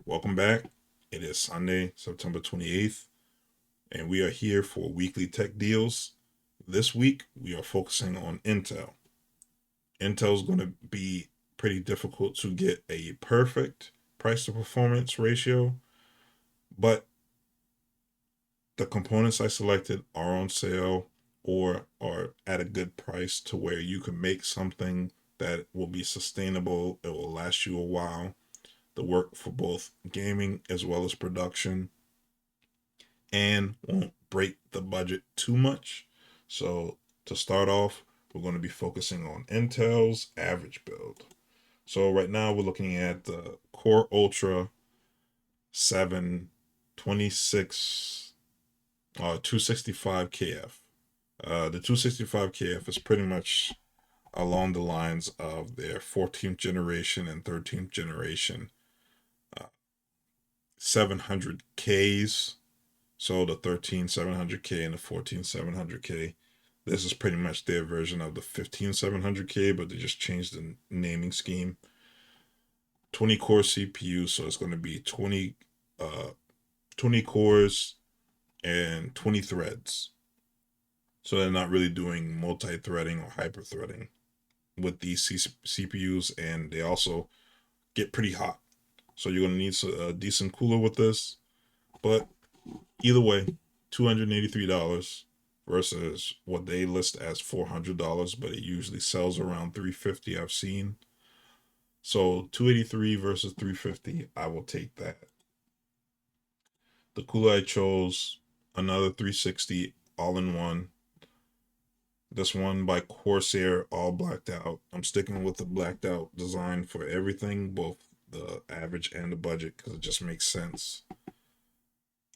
Welcome back. It is Sunday, September 28th, and we are here for weekly tech deals. This week, we are focusing on Intel. Intel is going to be pretty difficult to get a perfect price to performance ratio, but the components I selected are on sale or are at a good price to where you can make something that will be sustainable, it will last you a while, the work for both gaming as well as production, and won't break the budget too much. So to start off, we're going to be focusing on Intel's average build. So right now we're looking at the Core Ultra 7 26 265 KF. The 265 KF is pretty much along the lines of their 14th generation and 13th generation 700Ks. So the 13 700K and the 14 700K. This is pretty much their version of the 15 700K, but they just changed the naming scheme. 20 core CPU, so it's going to be 20 cores and 20 threads. So they're not really doing multi-threading or hyper-threading with these CPUs, and they also get pretty hot. So you're going to need a decent cooler with this. But either way, $283 versus what they list as $400, but it usually sells around $350 I've seen. So 283 versus 350, I will take that. The cooler I chose, another 360 all in one. This one by Corsair, all blacked out. I'm sticking with the blacked out design for everything, both the average and the budget, because it just makes sense.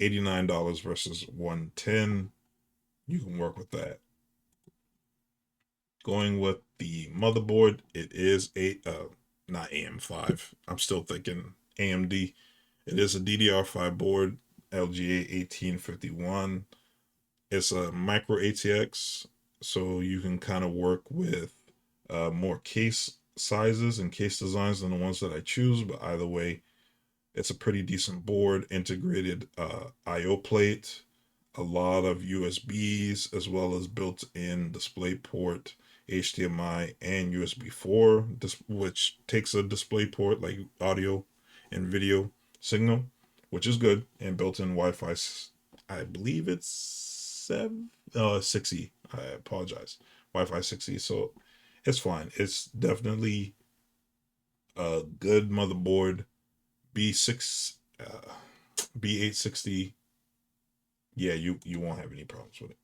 $89 versus 110. You can work with that. Going with the motherboard, it is not AM5. I'm still thinking AMD. It is a DDR5 board, LGA 1851. It's a micro ATX, so you can kind of work with more case sizes and case designs than the ones that I choose. But either way, it's a pretty decent board, integrated I/O plate, a lot of USBs, as well as built-in DisplayPort, HDMI, and USB 4, which takes a DisplayPort like audio and video signal, which is good, and built-in Wi-Fi. I believe it's 6E. I apologize, Wi-Fi 6E. So it's fine. It's definitely a good motherboard. B6, B860. Yeah, you won't have any problems with it.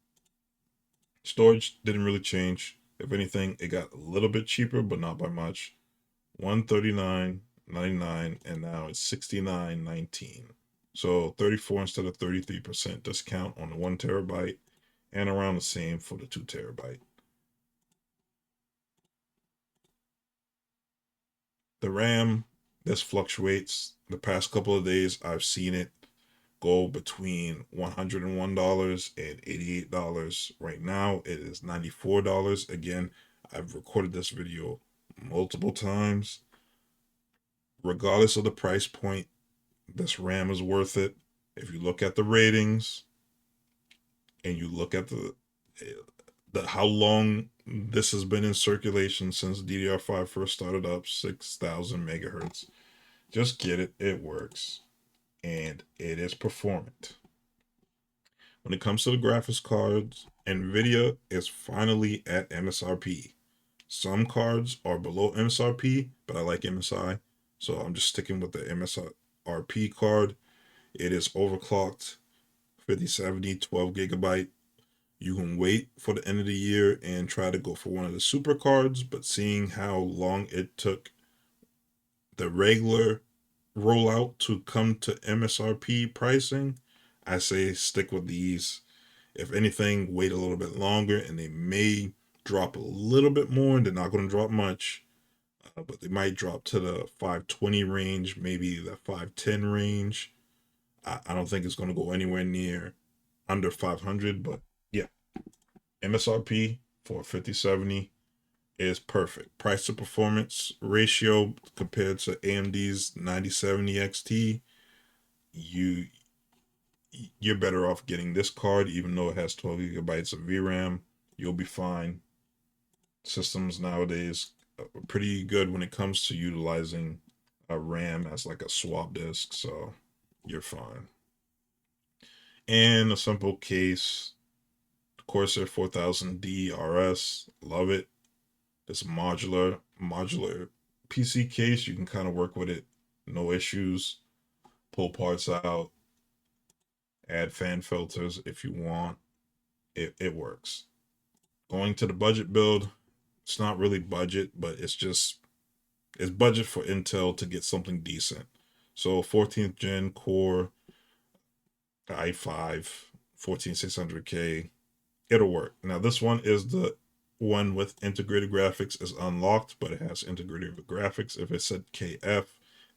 Storage didn't really change. If anything, it got a little bit cheaper, but not by much. 139.99, and now it's 69.19. So 34 instead of 33% discount on the 1 terabyte, and around the same for the 2 terabyte. The RAM, this fluctuates. The past couple of days, I've seen it go between $101 and $88. Right now, it is $94. Again, I've recorded this video multiple times. Regardless of the price point, this RAM is worth it. If you look at the ratings and you look at the how long this has been in circulation since DDR5 first started up, 6,000 megahertz. Just get it. It works. And it is performant. When it comes to the graphics cards, Nvidia is finally at MSRP. Some cards are below MSRP, but I like MSI, so I'm just sticking with the MSRP card. It is overclocked, 5070, 12 gigabyte. You can wait for the end of the year and try to go for one of the super cards, but seeing how long it took the regular rollout to come to MSRP pricing, I say stick with these. If anything, wait a little bit longer and they may drop a little bit more. They're not going to drop much, but they might drop to the 520 range, maybe the 510 range. I don't think it's going to go anywhere near under 500, but yeah, MSRP for 5070 is perfect. Price to performance ratio compared to AMD's 9070 XT you're better off getting this card, even though it has 12 gigabytes of VRAM. You'll be fine. Systems nowadays are pretty good when it comes to utilizing a RAM as like a swap disk, so you're fine. And a simple case, Corsair 4000D RS, love it. It's a modular PC case. You can kind of work with it, no issues. Pull parts out, add fan filters if you want. It works. Going to the budget build, it's not really budget, but it's budget for Intel to get something decent. So 14th gen core i5 14600K, it'll work. Now this one is the one with integrated graphics is unlocked, but it has integrated graphics. If it said KF,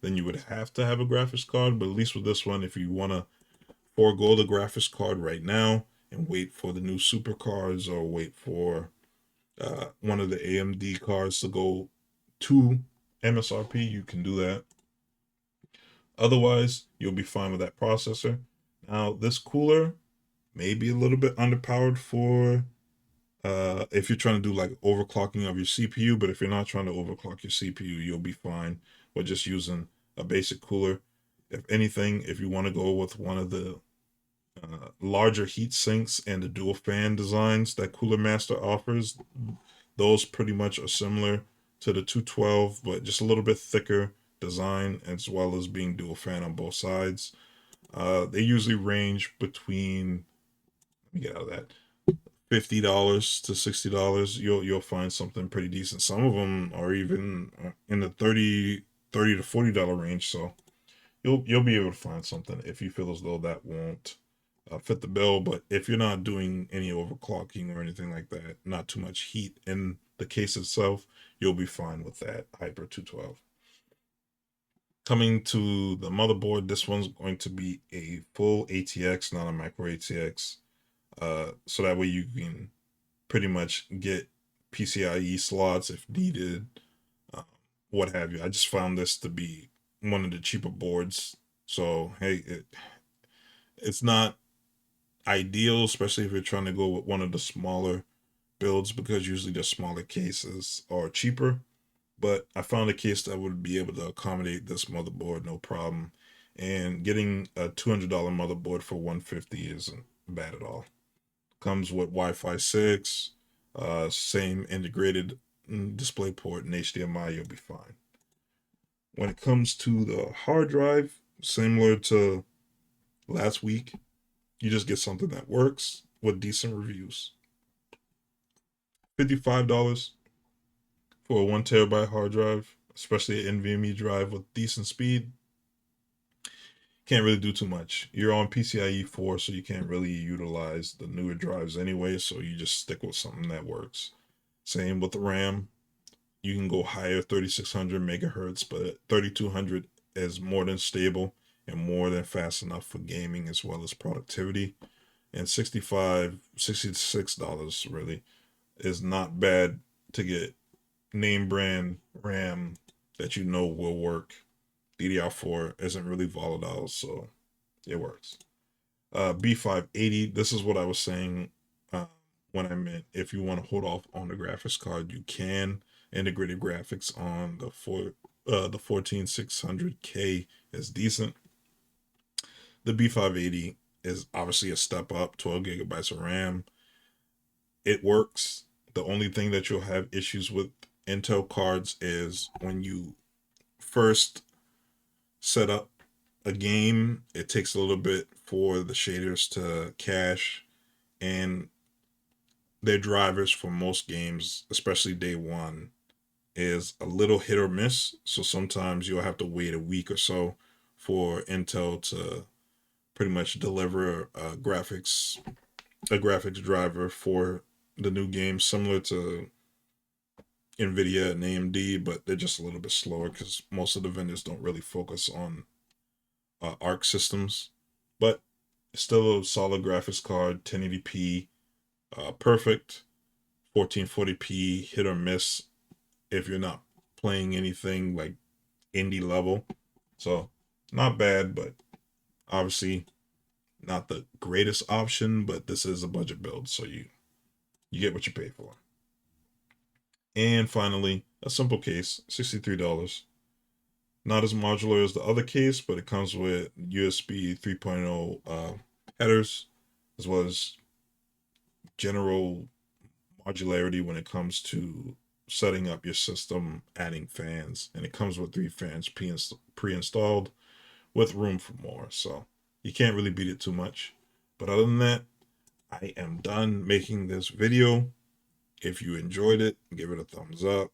then you would have to have a graphics card. But at least with this one, if you want to forego the graphics card right now and wait for the new super cards or wait for one of the AMD cards to go to MSRP, you can do that. Otherwise, you'll be fine with that processor. Now, this cooler may be a little bit underpowered for if you're trying to do like overclocking of your CPU, but if you're not trying to overclock your CPU, you'll be fine with just using a basic cooler. If anything, if you want to go with one of the larger heat sinks and the dual fan designs that Cooler Master offers, those pretty much are similar to the 212, but just a little bit thicker design as well as being dual fan on both sides. They usually range between, let me get out of that, $50 to $60. You'll find something pretty decent. Some of them are even in the 30 to $40 range. So you'll be able to find something if you feel as though that won't fit the bill. But if you're not doing any overclocking or anything like that, not too much heat in the case itself, you'll be fine with that Hyper 212. Coming to the motherboard, this one's going to be a full ATX, not a micro ATX. So that way you can pretty much get PCIe slots if needed, uh, what have you. I just found this to be one of the cheaper boards. So hey, it's not ideal, especially if you're trying to go with one of the smaller builds because usually the smaller cases are cheaper. But I found a case that would be able to accommodate this motherboard no problem. And getting a $200 motherboard for 150 isn't bad at all. Comes with Wi-Fi 6, same integrated display port and HDMI, you'll be fine. When it comes to the hard drive, similar to last week, you just get something that works with decent reviews. $55 for a 1 terabyte hard drive, especially an NVMe drive with decent speed. Can't really do too much. You're on PCIe 4, so you can't really utilize the newer drives anyway, so you just stick with something that works. Same with the RAM. You can go higher, 3600 megahertz, but 3200 is more than stable and more than fast enough for gaming as well as productivity. And $66 really is not bad to get name brand RAM that you know will work. DDR4 isn't really volatile, so it works. B580, this is what I was saying when I meant if you want to hold off on the graphics card, you can. Integrated graphics on the 14600K is decent. The B580 is obviously a step up, 12 gigabytes of RAM. It works. The only thing that you'll have issues with Intel cards is when you first set up a game, it takes a little bit for the shaders to cache, and their drivers for most games, especially day one, is a little hit or miss. So sometimes you'll have to wait a week or so for Intel to pretty much deliver a graphics driver for the new game, similar to Nvidia and AMD, but they're just a little bit slower because most of the vendors don't really focus on ARC systems. But still a solid graphics card, 1080p, perfect, 1440p, hit or miss if you're not playing anything like indie level. So not bad, but Obviously, not the greatest option, but this is a budget build, so you get what you pay for. And finally, a simple case, $63. Not as modular as the other case, but it comes with USB 3.0 headers, as well as general modularity when it comes to setting up your system, adding fans, and it comes with 3 fans pre-installed with room for more. So you can't really beat it too much. But other than that, I am done making this video. If you enjoyed it, give it a thumbs up.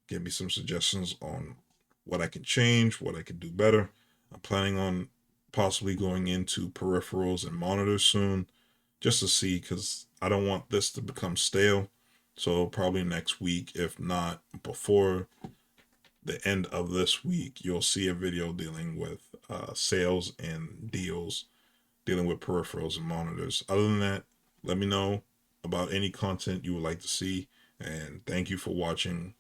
Give me some suggestions on what I can change, what I can do better. I'm planning on possibly going into peripherals and monitors soon just to see, because I don't want this to become stale. So probably next week, if not before the end of this week, you'll see a video dealing with sales and deals, dealing with peripherals and monitors. Other than that, let me know about any content you would like to see. And thank you for watching